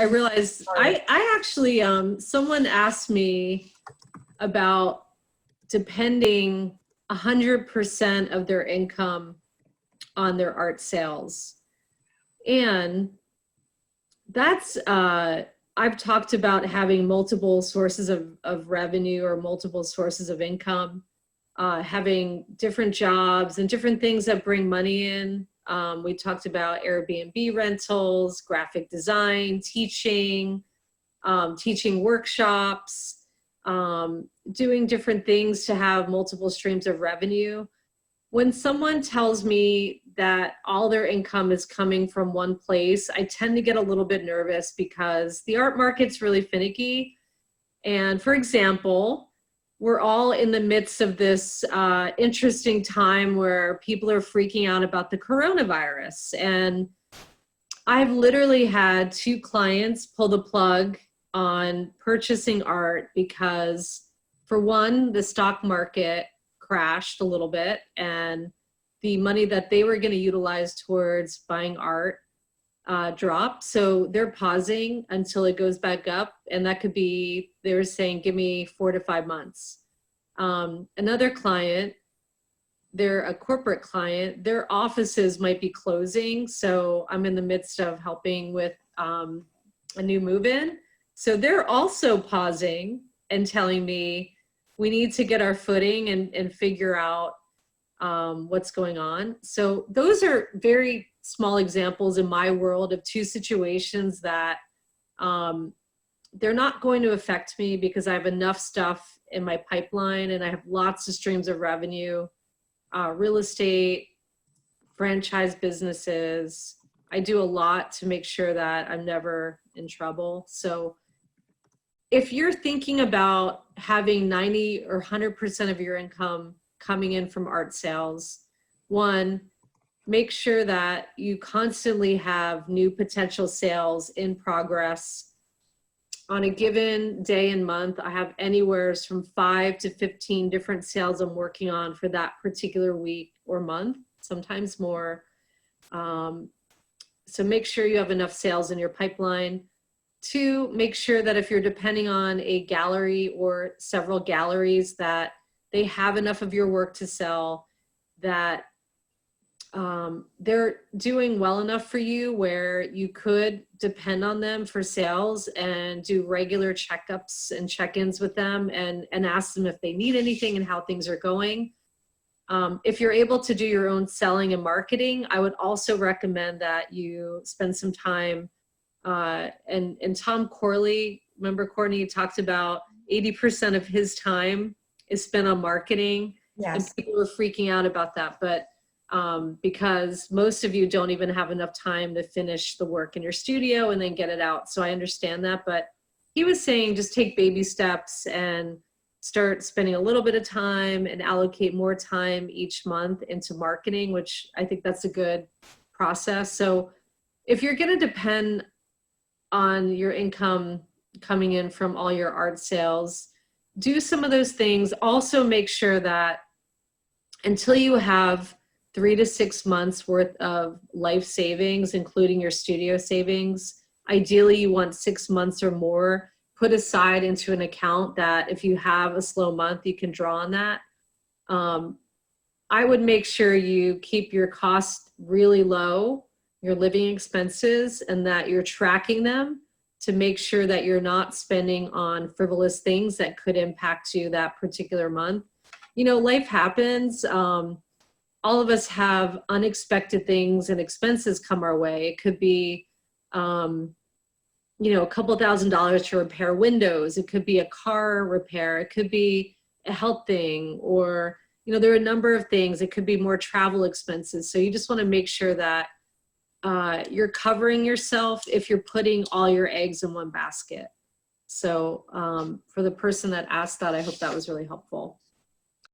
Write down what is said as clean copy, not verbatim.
I realized I actually, someone asked me about depending 100% of their income on their art sales. And that's, I've talked about having multiple sources of revenue or multiple sources of income, having different jobs and different things that bring money in. We talked about Airbnb rentals, graphic design, teaching, teaching workshops, doing different things to have multiple streams of revenue. When someone tells me that all their income is coming from one place, I tend to get a little bit nervous because the art market's really finicky. And for example, we're all in the midst of this interesting time where people are freaking out about the coronavirus. And I've literally had 2 clients pull the plug on purchasing art because, for one, the stock market crashed a little bit and the money that they were going to utilize towards buying art dropped. So they're pausing until it goes back up. And that could be, they were saying, give me 4 to 5 months. Another client, they're a corporate client, their offices might be closing. So I'm in the midst of helping with a new move-in. So they're also pausing and telling me we need to get our footing and figure out what's going on. So those are very small examples in my world of 2 situations that they're not going to affect me because I have enough stuff in my pipeline and I have lots of streams of revenue, real estate, franchise businesses. I do a lot to make sure that I'm never in trouble. So if you're thinking about having 90 or 100% of your income coming in from art sales, one, make sure that you constantly have new potential sales in progress. On a given day and month, I have anywhere from 5 to 15 different sales I'm working on for that particular week or month, sometimes more. So make sure you have enough sales in your pipeline. 2, make sure that if you're depending on a gallery or several galleries, that they have enough of your work to sell, that they're doing well enough for you where you could depend on them for sales and do regular checkups and check-ins with them and ask them if they need anything and how things are going. If you're able to do your own selling and marketing, I would also recommend that you spend some time and Tom Corley, remember Courtney talked about 80% of his time is spent on marketing. Yes. And people are freaking out about that, but because most of you don't even have enough time to finish the work in your studio and then get it out. So I understand that, but he was saying just take baby steps and start spending a little bit of time and allocate more time each month into marketing, which I think that's a good process. So if you're going to depend on your income coming in from all your art sales, do some of those things. Also make sure that until you have 3 to 6 months worth of life savings, including your studio savings, ideally you want 6 months or more put aside into an account that if you have a slow month, you can draw on that. I would make sure you keep your costs really low, your living expenses, and that you're tracking them to make sure that you're not spending on frivolous things that could impact you that particular month. You know, life happens. All of us have unexpected things and expenses come our way. It could be, you know, a couple $1,000s to repair windows. It could be a car repair. It could be a health thing, or, you know, there are a number of things. It could be more travel expenses. So you just want to make sure that you're covering yourself if you're putting all your eggs in one basket. So for the person that asked that, I hope that was really helpful.